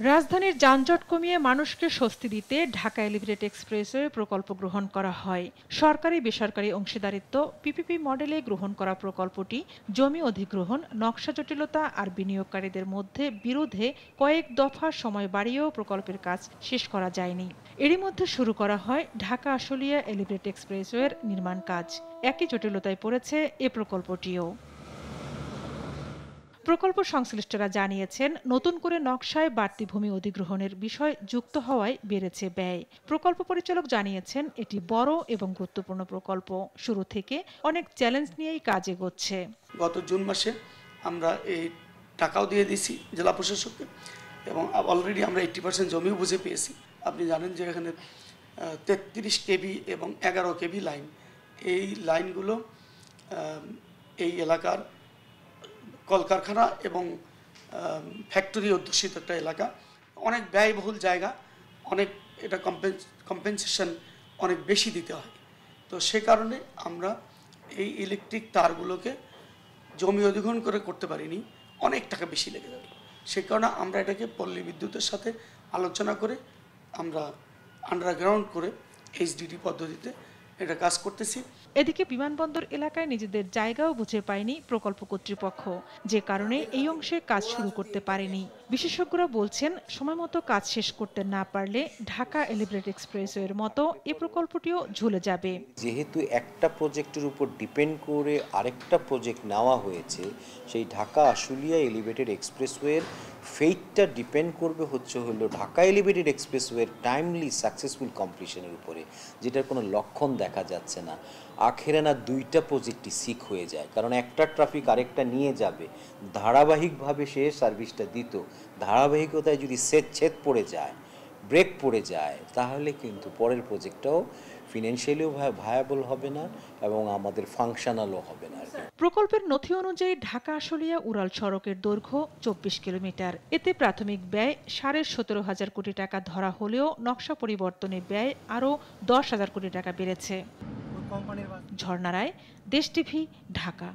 রাজধানীর যানজট কমিয়ে মানুষকে স্বস্তি দিতে ঢাকা এলিভেটেড এক্সপ্রেসওয়ে প্রকল্প গ্রহণ করা হয়। সরকারি বেসরকারি অংশীদারিত্ব পিপিপি মডেলে গ্রহণ করা প্রকল্পটি জমি অধিগ্রহণ, নকশা জটিলতা আর বিনিয়োগকারীদের মধ্যে বিরোধে কয়েক দফা সময় বাড়িয়েও প্রকল্পের কাজ শেষ করা যায়নি। এরই মধ্যে শুরু করা হয় ঢাকা আশুলিয়া এলিভেটেড এক্সপ্রেসওয়ের নির্মাণ কাজ। একই জটিলতায় পড়েছে এ প্রকল্পটিও। প্রকল্প সংশ্লিষ্টরা জানিয়েছেন, নতুন করে নকশায় বাড়তি ভূমি অধিগ্রহণের বিষয় যুক্ত হওয়ায় বেড়েছে ব্যয়। প্রকল্প পরিচালক জানিয়েছেন, এটি বড় এবং গুরুত্বপূর্ণ প্রকল্প। শুরু থেকে অনেক চ্যালেঞ্জ নিয়েই কাজ এগোচ্ছে। গত জুন মাসে আমরা এই টাকাও দিয়ে দিয়েছি জেলা প্রশাসককে এবং অলরেডি আমরা 80% জমিও বুঝে পেয়েছি। আপনি জানেন যে এখানে 33 কেভি এবং 11 কেভি লাইন, এই লাইনগুলো এই এলাকার কলকারখানা এবং ফ্যাক্টরি অধ্যুষিত একটা এলাকা, অনেক ব্যয়বহুল জায়গা, অনেক এটা কম্পেনসেশন অনেক বেশি দিতে হয়। তো সে কারণে আমরা এই ইলেকট্রিক তারগুলোকে জমি অধিগ্রহণ করে করতে পারিনি, অনেক টাকা বেশি লেগে যাবে। সে কারণে আমরা এটাকে পল্লী বিদ্যুতের সাথে আলোচনা করে আমরা আন্ডারগ্রাউন্ড করে এইচডিডি পদ্ধতিতে এটা কাজ করতেছি। এদিকে বিমানবন্দর এলাকায় নিজেদের জায়গাও বুঝে পায়নি প্রকল্প কর্তৃপক্ষ, যে কারণে এই অংশে কাজ শুরু করতে পারেনি। বিশেষজ্ঞরা বলছেন, সময়মতো কাজ শেষ করতে না পারলে ঢাকা এলিভেটেড এক্সপ্রেসওয়ের মতো এই প্রকল্পটিও ঝুলে যাবে। যেহেতু একটা প্রজেক্টের উপর ডিপেন্ড করে আরেকটা প্রজেক্ট নেওয়া হয়েছে, সেই ঢাকা আশুলিয়া এলিভেটেড এক্সপ্রেসওয়ের ফেটটা ডিপেন্ড করবে হলো ঢাকা এলিভেটেড এক্সপ্রেসওয়ের টাইমলি সাকসেসফুল কমপ্লিশনের উপরে, যেটার কোনো লক্ষণ দেখা যাচ্ছে না। আখেরে না দুইটা প্রজেক্টই সিক হয়ে যায়, কারণ একটা ট্রাফিক আরেকটা নিয়ে যাবে, ধারাবাহিকভাবে সে সার্ভিসটা দিত। ধারাবাহিকতায় যদি ছেদ পড়ে যায়, ব্রেক পড়ে যায়, তাহলে কিন্তু পরের প্রজেক্টটাও ফিনান্সিয়ালিও ভায়াবল হবে না এবং আমাদের ফাংশনালও হবে না। প্রকল্পের নথি অনুযায়ী ঢাকা আশুলিয়া উড়াল সড়কের দৈর্ঘ্য 24 কিলোমিটার। এতে প্রাথমিক ব্যয় 17.5 কোটি টাকা ধরা হলেও নকশা পরিবর্তনে ব্যয় আরও 10,000 কোটি টাকা বেড়েছে। ঝর্ণা রায়, দেশ টিভি, ঢাকা।